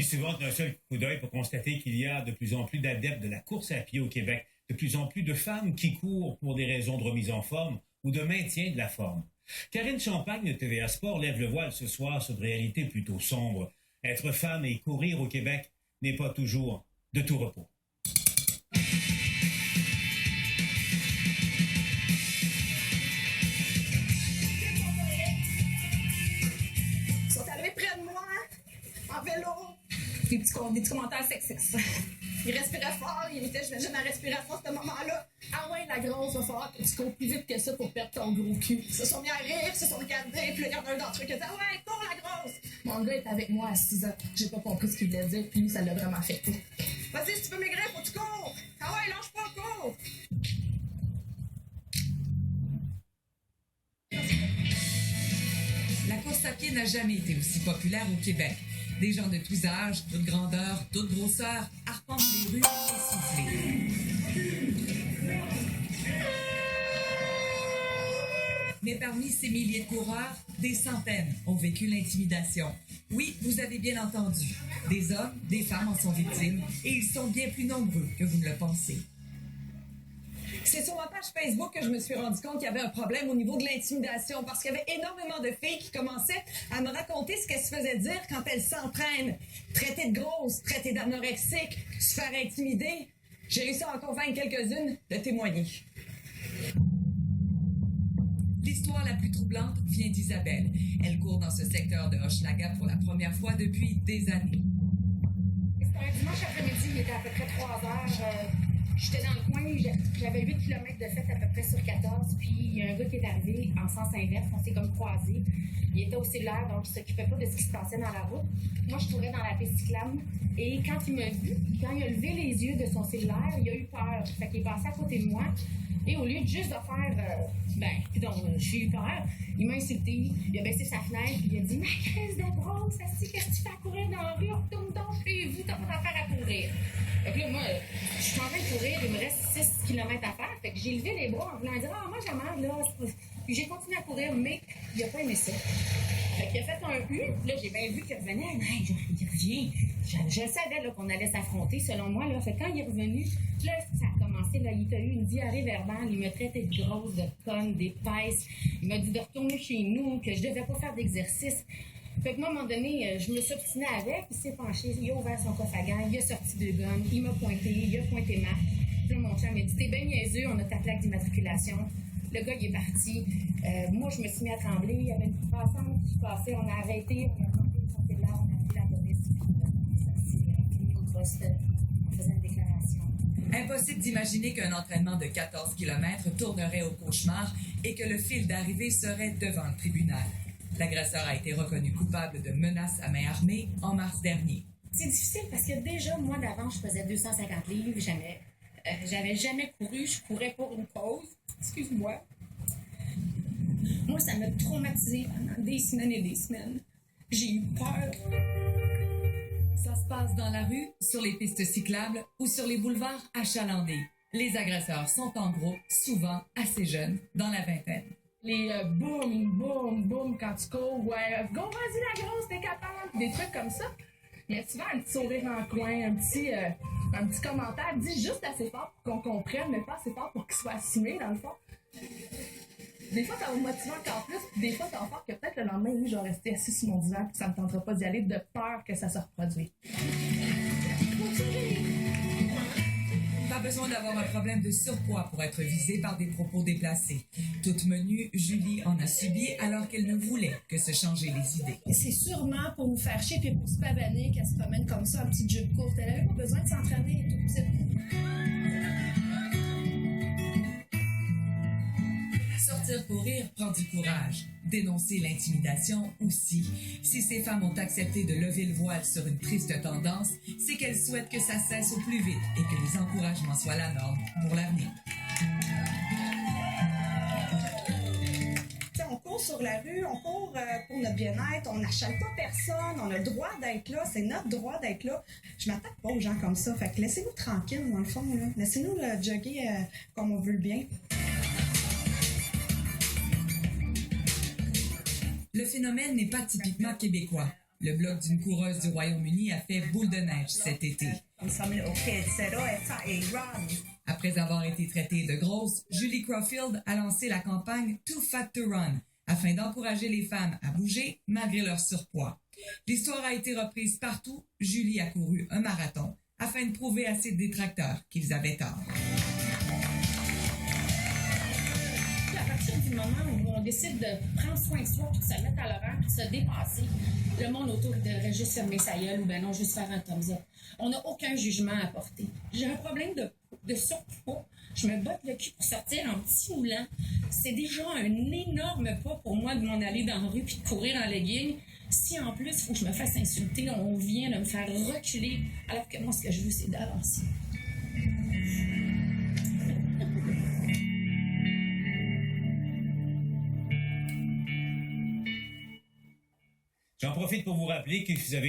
Souvent d'un seul coup d'œil pour constater qu'il y a de plus en plus d'adeptes de la course à pied au Québec, de plus en plus de femmes qui courent pour des raisons de remise en forme ou de maintien de la forme. Karine Champagne de TVA Sport lève le voile ce soir sur une réalité plutôt sombre. Être femme et courir au Québec n'est pas toujours de tout repos. Ils sont arrivés près de moi, en vélo. Des petits commentaires sexistes. Il respirait fort, il était, j'imagine, à respirer fort à ce moment-là. Ah ouais, la grosse, va falloir que tu cours plus vite que ça pour perdre ton gros cul. Ils se sont mis à rire, ils se sont regardés, puis là, il y en a un d'entre eux qui a dit ah ouais, cours la grosse! Mon gars est avec moi à 6 ans. J'ai pas compris ce qu'il voulait dire, puis lui, ça l'a vraiment affecté. Vas-y, si tu veux maigrir, faut que tu cours! Ah ouais, lâche pas, cours! La course à pied n'a jamais été aussi populaire au Québec. Des gens de tous âges, toutes grandeurs, toutes grosseurs arpentent les rues essoufflées. Mais parmi ces milliers de coureurs, des centaines ont vécu l'intimidation. Oui, vous avez bien entendu. Des hommes, des femmes en sont victimes et ils sont bien plus nombreux que vous ne le pensez. C'est sur ma page Facebook que je me suis rendu compte qu'il y avait un problème au niveau de l'intimidation parce qu'il y avait énormément de filles qui commençaient à me raconter ce qu'elles se faisaient dire quand elles s'entraînent. Traitées de grosses, traitées d'anorexiques, se faire intimider. J'ai réussi à en convaincre quelques-unes de témoigner. L'histoire la plus troublante vient d'Isabelle. Elle court dans ce secteur de Hochelaga pour la première fois depuis des années. C'était un dimanche après-midi, il était à peu près 3 heures. J'étais dans le coin, j'avais 8 km de fait à peu près sur 14, puis il y a un gars qui est arrivé en sens inverse, on s'est comme croisés. Il était au cellulaire, donc il ne s'occupait pas de ce qui se passait dans la route. Moi, je courais dans la piste cyclable, et quand il m'a vu, quand il a levé les yeux de son cellulaire, il a eu peur. Fait qu'il est passé à côté de moi, et au lieu de juste de faire, j'ai eu peur, il m'a insulté, il a baissé sa fenêtre, puis il a dit « Ma crise de grosse, qu'est-ce que tu fais à courir dans la rue? Retourne donc chez vous, t'as pas d'affaire à courir. » Fait que là, moi, je suis en train de courir, il me reste 6 km à faire. Fait que j'ai levé les bras en voulant dire « Ah, moi, j'ai mal, là. » Puis j'ai continué à courir, mais il a pas aimé ça. Fait qu'il a fait un U. Là, j'ai bien vu qu'il revenait. Hey, il revient. Je savais là, qu'on allait s'affronter, selon moi. Là. Fait que quand il est revenu, là, ça a commencé. Là, il a eu une diarrhée verbale. Il me traitait de grosse, de conne, d'épaisse. Il m'a dit de retourner chez nous, que je devais pas faire d'exercice. Fait que moi, à un moment donné, je me suis obstinée avec, il s'est penché, il a ouvert son coffre à gants, il a sorti 2 gommes, il m'a pointé, il a pointé Marc. Puis là, mon chum m'a dit, t'es bien niaiseux, on a ta plaque d'immatriculation. Le gars, il est parti. Moi, je me suis mis à trembler, il y avait une petite passante qui passait, on a arrêté, on a monté son cellulaire, on a appelé la police, puis ça s'est fini au poste, on faisait une déclaration. Impossible d'imaginer qu'un entraînement de 14 km tournerait au cauchemar et que le fil d'arrivée serait devant le tribunal. L'agresseur a été reconnu coupable de menaces à main armée en mars dernier. C'est difficile parce que déjà, moi, d'avant, je faisais 250 livres. J'avais jamais couru. Je courais pour une cause. Excuse-moi. Moi, ça m'a traumatisée pendant des semaines et des semaines. J'ai eu peur. Ça se passe dans la rue, sur les pistes cyclables ou sur les boulevards achalandés. Les agresseurs sont en groupe, souvent assez jeunes, dans la vingtaine. Les boum, boum, boum quand tu cours, ouais, go, vas-y la grosse, t'es capable, des trucs comme ça. Mais souvent, un petit sourire en coin, un petit commentaire, dit juste assez fort pour qu'on comprenne, mais pas assez fort pour qu'il soit assumé, dans le fond. Des fois, ça va me motiver encore plus, puis des fois, t'as peur que peut-être le lendemain, oui, je vais rester assis sur mon divan, puis ça me tentera pas d'y aller, de peur que ça se reproduise. Pas besoin d'avoir un problème de surpoids pour être visée par des propos déplacés. Toute menue, Julie en a subi alors qu'elle ne voulait que se changer les idées. C'est sûrement pour nous faire chier puis pour se pavaner qu'elle se promène comme ça en petite jupe courte. Elle n'avait pas besoin de s'entraîner toute petite. Sortir pour rire prend du courage. Dénoncer l'intimidation aussi. Si ces femmes ont accepté de lever le voile sur une triste tendance, c'est qu'elles souhaitent que ça cesse au plus vite et que les encouragements soient la norme pour l'avenir. On court sur la rue, on court pour notre bien-être, on n'achète pas personne, on a le droit d'être là, c'est notre droit d'être là. Je m'attaque pas aux gens comme ça, fait que laissez-nous tranquilles dans le fond, là. Laissez-nous jogger comme on veut le bien. Le phénomène n'est pas typiquement québécois. Le bloc d'une coureuse du Royaume-Uni a fait boule de neige cet été. Après avoir été traitée de grosse, Julie Crawfield a lancé la campagne Too Fat to Run afin d'encourager les femmes à bouger malgré leur surpoids. L'histoire a été reprise partout. Julie a couru un marathon afin de prouver à ses détracteurs qu'ils avaient tort. À partir du moment où on décide de prendre soin de soi, puis de se mettre à l'horaire, puis de se dépasser, le monde autour devrait juste fermer sa gueule ou ben non, juste faire un thumbs up. On n'a aucun jugement à porter. J'ai un problème de surpoids. Je me botte le cul pour sortir en petit moulant. C'est déjà un énorme pas pour moi de m'en aller dans la rue puis de courir en legging. Si en plus, il faut que je me fasse insulter, on vient de me faire reculer, alors que moi, ce que je veux, c'est d'avancer. J'en profite pour vous rappeler que vous avez